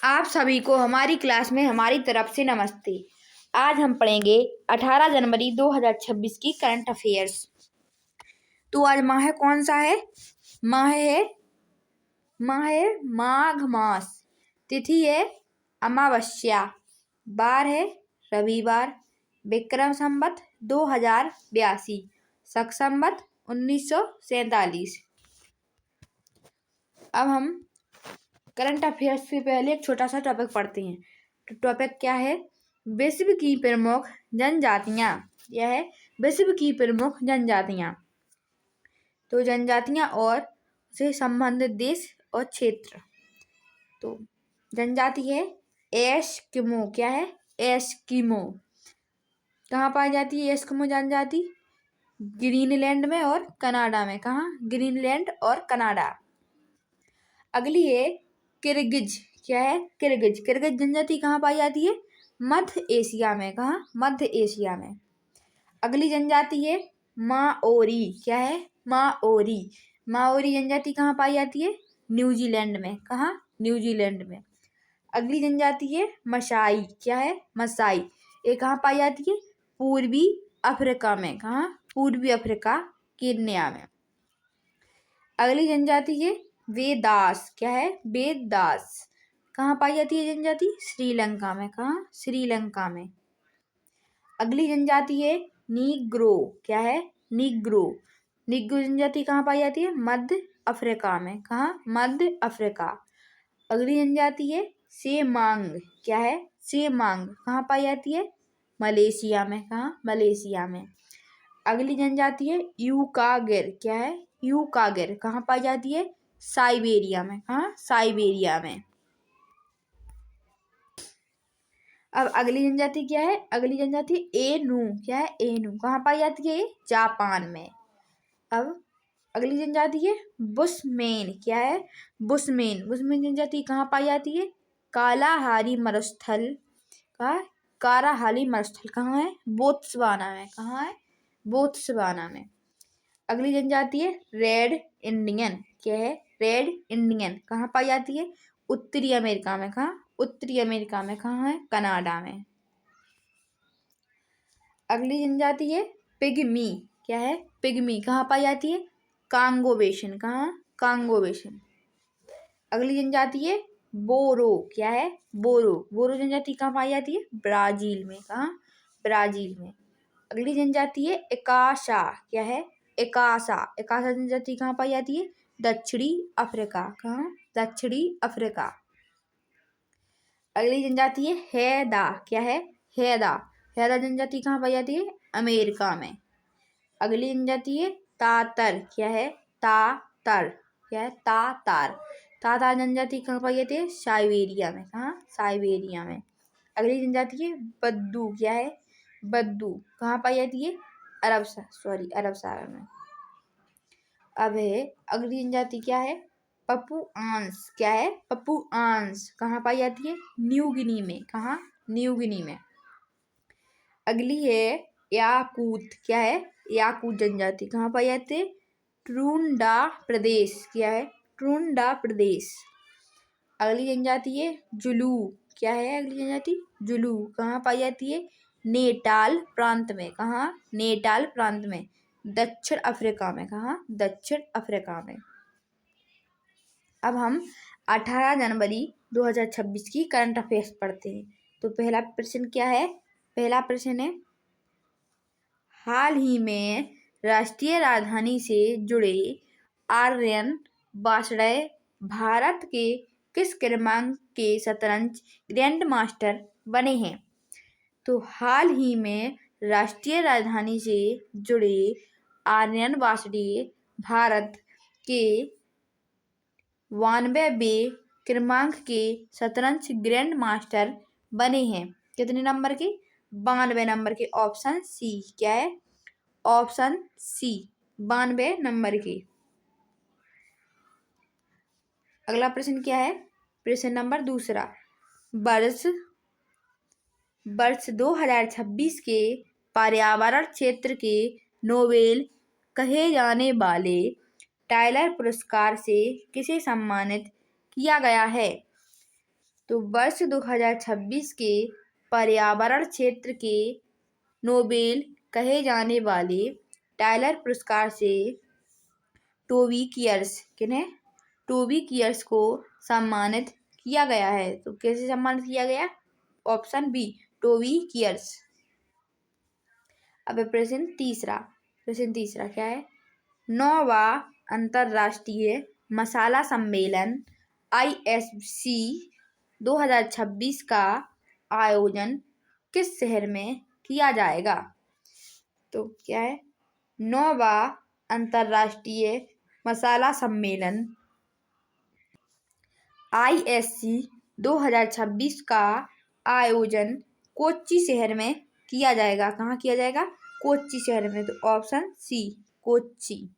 आप सभी को हमारी क्लास में हमारी तरफ से नमस्ते। आज हम पढ़ेंगे 18 जनवरी 2026 की करंट अफेयर्स। तो आज माह कौन सा है? माह है माघ मास। तिथि है अमावस्या। वार है रविवार। विक्रम संवत 2082। शक संवत 1947। अब हम करंट अफेयर्स से पहले एक छोटा सा टॉपिक पढ़ते हैं। तो टॉपिक क्या है? विश्व की प्रमुख जनजातियां। यह है विश्व की प्रमुख जनजातियां। तो जनजातियां और से संबंधित देश और क्षेत्र। तो जनजाति है एस्किमो। क्या है? एस्किमो। कहाँ पाई जाती है एस्किमो जनजाति? ग्रीनलैंड में और कनाडा में। कहाँ? ग्रीनलैंड और कनाडा। अगली है किर्गिज। क्या है? किर्गिज। किर्गिज जनजाति कहाँ पाई जाती है? मध्य एशिया में। कहाँ? मध्य एशिया में। अगली जनजाति है माओरी। क्या है? माओरी। माओरी जनजाति कहाँ पाई जाती है? न्यूजीलैंड में। कहाँ? न्यूजीलैंड में। अगली जनजाति है मसाई। क्या है? मसाई। ये कहाँ पाई जाती है? पूर्वी अफ्रीका में। कहाँ? पूर्वी अफ्रीका, केन्या में। अगली जनजाति है वेदास। क्या है? वेदास। कहाँ पाई जाती है जनजाति? श्रीलंका में। कहाँ? श्रीलंका में। अगली जनजाति है नीग्रो। क्या है? नीग्रो। नीग्रो जनजाति कहाँ पाई जाती है? मध्य अफ्रीका में। कहाँ? मध्य अफ्रीका। अगली जनजाति है सेमांग। क्या है? सेमांग। कहाँ पाई जाती है? मलेशिया में। कहाँ? मलेशिया में। अगली जनजाति है यूकागिर। क्या है? यूकागिर। कहाँ पाई जाती है? साइबेरिया में। कहाँ? साइबेरिया में। अब अगली जनजाति क्या है? अगली जनजाति एनू। क्या है? एनू। कहाँ पाई जाती है? जापान में। अब अगली जनजाति है बुशमैन। क्या है? बुशमैन। बुशमैन जनजाति कहाँ पाई जाती है? कालाहारी मरुस्थल। कहाँ? कालाहारी मरुस्थल कहाँ है? बोत्सवाना में। कहाँ है? बोत्सवाना में। अगली जनजाति है रेड इंडियन। क्या है? Red Indian. कहाँ पाई जाती है? उत्तरी अमेरिका में। कहाँ? उत्तरी अमेरिका में। कहाँ है? कनाडा में। अगली जनजाति है पिग्मी। क्या है? पिग्मी। कहाँ पाई जाती है? Congo basin. कहाँ? Congo basin. अगली जनजाति है बोरो। क्या है? बोरो। बोरो जनजाति कहाँ पाई जाती है? ब्राजील में। कहाँ? ब्राजील में। अगली जनजाति है एकाशा। क्या है? एकाशा। एकाशा जनजाति कहाँ पाई जाती है? दक्षिणी अफ्रीका। कहाँ? दक्षिणी अफ्रीका। अगली जनजाति है हैदा। क्या है? हैदा। हैदा जनजाति कहाँ पाई जाती है? अमेरिका में। अगली जनजाति है तातर। क्या है? तातर। क्या है? तातार। तातार जनजाति कहाँ पाई जाती है? साइबेरिया में। कहाँ? साइबेरिया में। अगली जनजाति है बद्दू। क्या है? बद्दू। कहाँ पाई जाती है? अरब सागर में। अब है अगली जनजाति क्या है? पपुआंस। क्या है? पपुआंस। कहाँ पाई जाती है? न्यू गिनी में। कहाँ? न्यू गिनी में। अगली है याकूत। क्या है? याकूत जनजाति कहाँ पाई जाती है? ट्रुंडा प्रदेश। क्या है? ट्रुंडा प्रदेश। अगली जनजाति है जुलू। क्या है? अगली जनजाति जुलू। कहाँ पाई जाती है? नेटाल प्रांत में। कहाँ? नेटाल प्रांत में, दक्षिण अफ्रीका में। कहाँ? दक्षिण अफ्रीका में। अब हम 18 जनवरी 2026 की करंट अफेयर्स पढ़ते हैं। तो पहला प्रश्न क्या है? पहला प्रश्न है हाल ही में राष्ट्रीय राजधानी से जुड़े आर्यन वासडे भारत के किस क्रमांक के शतरंज ग्रैंड मास्टर बने हैं? तो हाल ही में राष्ट्रीय राजधानी से जुड़े आर्यन वासडे भारत के 92वें क्रमांक के शतरंज ग्रैंड मास्टर बने हैं। कितने नंबर के? 92 नंबर के। Option C. क्या है? ऑप्शन सी, 92 नंबर के। अगला प्रश्न क्या है? प्रश्न नंबर दूसरा, वर्ष 2026 के पर्यावरण क्षेत्र के नोबेल कहे जाने वाले टाइलर पुरस्कार से किसे सम्मानित किया गया है? तो वर्ष 2026 के पर्यावरण क्षेत्र के नोबेल कहे जाने वाले टाइलर पुरस्कार से टोबी कियर्स को सम्मानित किया गया है। तो कैसे सम्मानित किया गया? Option B, Toby Kiers. अब प्रश्न तीसरा क्या है? 9वां अंतर्राष्ट्रीय मसाला सम्मेलन ISC 2026 का आयोजन किस शहर में किया जाएगा? तो क्या है? 9वां अंतर्राष्ट्रीय मसाला सम्मेलन ISC 2026 का आयोजन कोच्चि शहर में किया जाएगा। कहाँ किया जाएगा? कोच्चि शहर में। तो ऑप्शन सी, कोच्चि।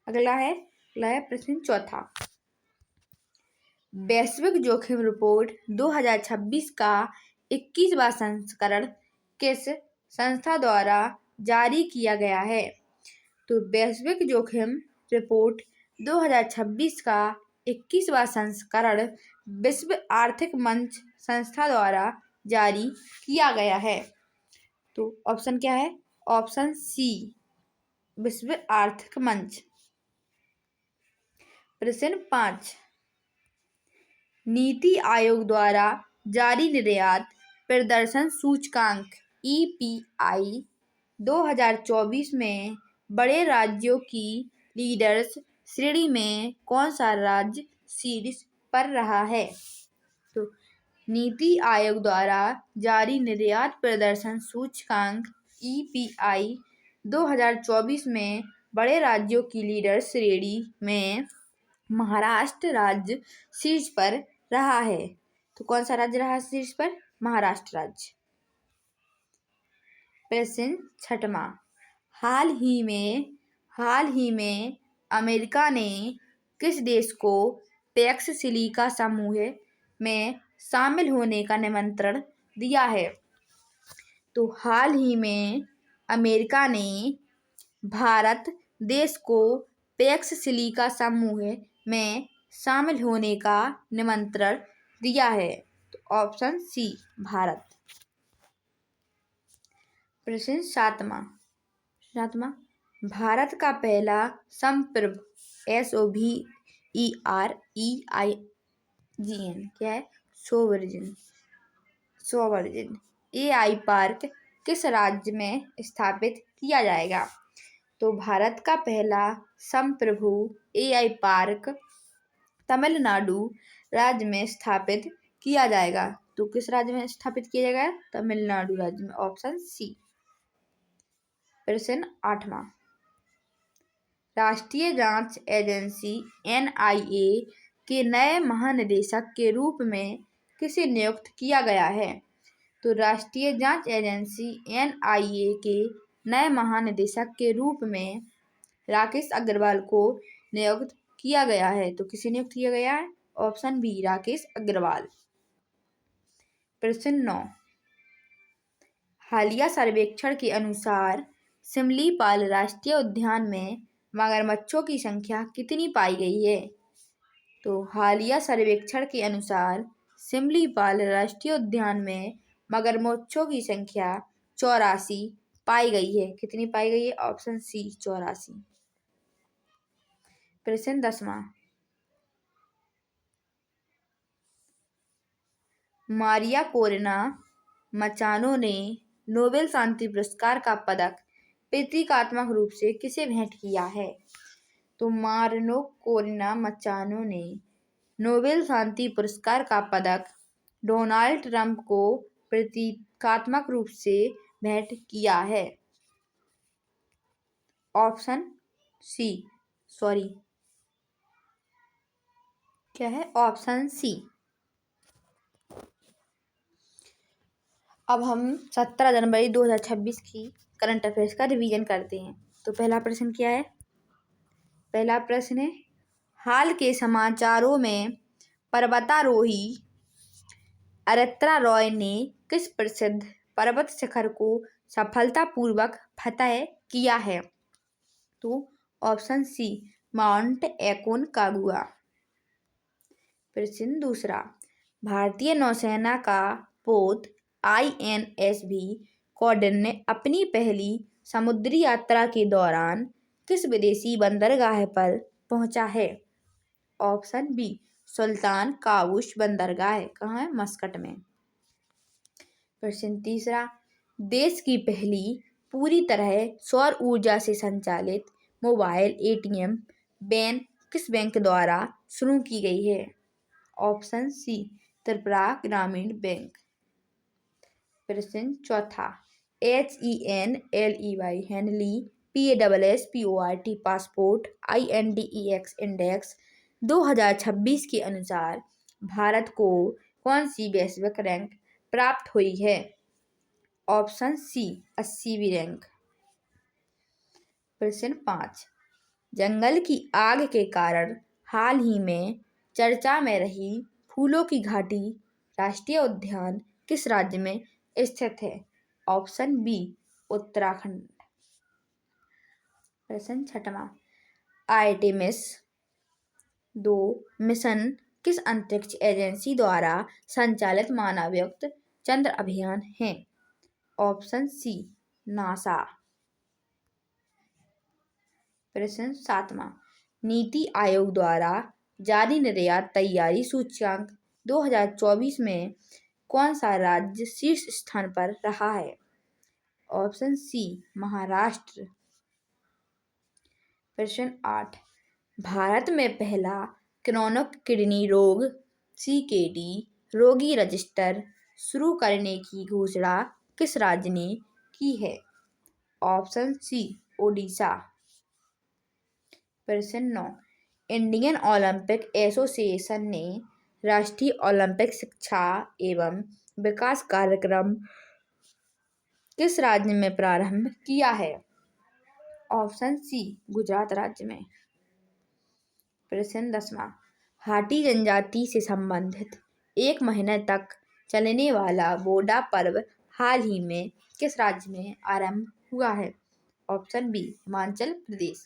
अगला है प्रश्न चौथा। वैश्विक जोखिम रिपोर्ट 2026 का 21वां संस्करण किस संस्था द्वारा जारी किया गया है? तो वैश्विक जोखिम रिपोर्ट 2026 का 21वां संस्करण विश्व आर्थिक मंच संस्था द्वारा जारी किया गया है। तो ऑप्शन क्या है? ऑप्शन सी, विश्व आर्थिक मंच। प्रश्न 5। नीति आयोग द्वारा जारी निर्यात प्रदर्शन सूचकांक EPI 2024 में बड़े राज्यों की लीडर्स श्रेणी में कौन सा राज्य शीर्ष पर रहा है? तो नीति आयोग द्वारा जारी निर्यात प्रदर्शन सूचकांक EPI 2024 में बड़े राज्यों की लीडर्स श्रेणी में महाराष्ट्र राज्य शीर्ष पर रहा है। तो कौन सा राज्य रहा शीर्ष पर? महाराष्ट्र राज्य। प्रश्न 6वां। हाल ही में अमेरिका ने किस देश को पैक्स सिलिका समूह में शामिल होने का निमंत्रण दिया है? तो हाल ही में अमेरिका ने भारत देश को पैक्स सिलिका समूह में शामिल होने का निमंत्रण दिया है। तो ऑप्शन सी, भारत। प्रश्न 7वां। भारत का पहला संप्रभु SOVEREIGN क्या है? सोवरजिन AI पार्क किस राज्य में स्थापित किया जाएगा? तो भारत का पहला संप्रभु AI पार्क तमिलनाडु राज्य में स्थापित किया जाएगा। तो किस राज्य में स्थापित किया जाएगा? तमिलनाडु राज्य में। Option C. प्रश्न 8वां। राष्ट्रीय जांच एजेंसी NIA के नए महानिदेशक के रूप में किसे नियुक्त किया गया है? तो राष्ट्रीय जांच एजेंसी NIA के नए महानिदेशक के रूप में राकेश अग्रवाल को नियुक्त किया गया है। तो किसे नियुक्त किया गया है? Option B, Rakesh Agarwal. प्रश्न 9। हालिया सर्वेक्षण के अनुसार सिमलीपाल राष्ट्रीय उद्यान में मगरमच्छों की संख्या कितनी पाई गई है? तो हालिया सर्वेक्षण के अनुसार सिमलीपाल राष्ट्रीय उद्यान में मगरमच्छों की संख्या 84 पाई गई है। कितनी पाई गई है? Option C, 84। प्रश्न 10वां। मारिया कोरेना मचानो ने नोबेल शांति पुरस्कार का पदक प्रतीकात्मक रूप से किसे भेंट किया है? तो मारिया कोरेना मचानो ने नोबेल शांति पुरस्कार का पदक डोनाल्ड ट्रंप को प्रतीकात्मक रूप से भेंट किया है। ऑप्शन सी, क्या है? Option C. अब हम 17 जनवरी 2026 की करंट अफेयर्स का रिवीजन करते हैं। तो पहला प्रश्न क्या है? पहला प्रश्न है, हाल के समाचारों में पर्वतारोही अरित्रा रॉय ने किस प्रसिद्ध पर्वत शिखर को सफलतापूर्वक फतह किया है? तो ऑप्शन सी, माउंट एकोनकागुआ। प्रश्न दूसरा, भारतीय नौसेना का पोत INSV कॉर्डन ने अपनी पहली समुद्री यात्रा के दौरान किस विदेशी बंदरगाह पर पहुंचा है? ऑप्शन बी सुल्तान काबूस बंदरगाह। कहाँ है? मस्कट में। प्रश्न तीसरा, देश की पहली पूरी तरह सौर ऊर्जा से संचालित मोबाइल ATM वैन किस बैंक द्वारा शुरू की गई है? ऑप्शन सी त्रिपुरा ग्रामीण बैंक। प्रश्न चौथा, HENLEY Henley, PASSPORT passport, INDEX index 2026 के अनुसार भारत को कौन सी वैश्विक रैंक प्राप्त हुई है? ऑप्शन सी 80वीं रैंक। प्रश्न 5, जंगल की आग के कारण हाल ही में चर्चा में रही फूलों की घाटी राष्ट्रीय उद्यान किस राज्य में स्थित है? Option B Uttarakhand. प्रश्न 6वां, आर्टेमिस 2 मिशन किस अंतरिक्ष एजेंसी द्वारा संचालित मानवयुक्त चंद्र अभियान है? Option C NASA. प्रश्न 7वां, नीति आयोग द्वारा जारी निर्यात तैयारी सूचकांक 2024 में कौन सा राज्य शीर्ष स्थान पर रहा है? Option C Maharashtra. प्रश्न 8, भारत में पहला क्रोनिक किडनी रोग CKD रोगी रजिस्टर शुरू करने की घोषणा किस राज्य ने की है? Option C Odisha. प्रश्न 9, इंडियन ओलंपिक एसोसिएशन ने राष्ट्रीय ओलंपिक शिक्षा एवं विकास कार्यक्रम किस राज्य में प्रारंभ किया है? ऑप्शन सी गुजरात राज्य में। प्रश्न 10वां, हाटी जनजाति से संबंधित 1 महीने तक चलने वाला बोडा पर्व हाल ही में किस राज्य में आरंभ हुआ है? Option B Himachal Pradesh.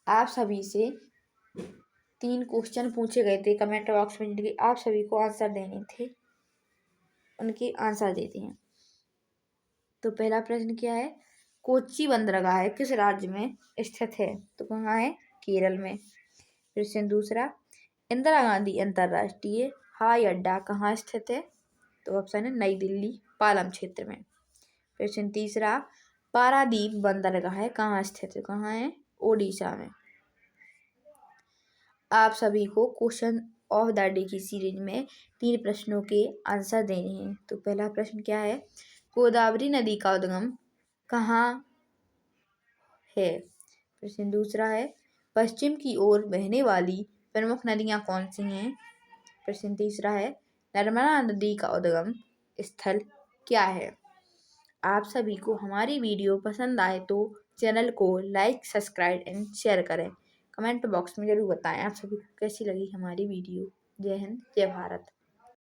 आप सभी से 3 क्वेश्चन पूछे गए थे कमेंट बॉक्स में, जिनके आप सभी को आंसर देने थे, उनके आंसर देते हैं। तो पहला प्रश्न क्या है? कोच्चि बंदरगाह किस राज्य में स्थित है? तो कहाँ है? केरल में। प्रश्न दूसरा, इंदिरा गांधी अंतर्राष्ट्रीय हवाई अड्डा कहाँ स्थित है? तो ऑप्शन है नई दिल्ली पालम क्षेत्र में। प्रश्न तीसरा, पारादीप बंदरगाह कहाँ स्थित है? कहाँ है? ओडिशा में। आप सभी को क्वेश्चन ऑफ द डे की सीरीज में 3 प्रश्नों के आंसर देने हैं। तो पहला प्रश्न क्या है? गोदावरी नदी का उद्गम कहाँ है? प्रश्न दूसरा है, पश्चिम की ओर बहने वाली प्रमुख नदियाँ कौन सी हैं? प्रश्न तीसरा है, नर्मदा नदी का उद्गम स्थल क्या है? आप सभी को हमारी वीडियो पसंद आए तो चैनल को लाइक, सब्सक्राइब एंड शेयर करें। कमेंट बॉक्स में जरूर बताएं आप सभी को कैसी लगी हमारी वीडियो। जय हिंद, जय भारत।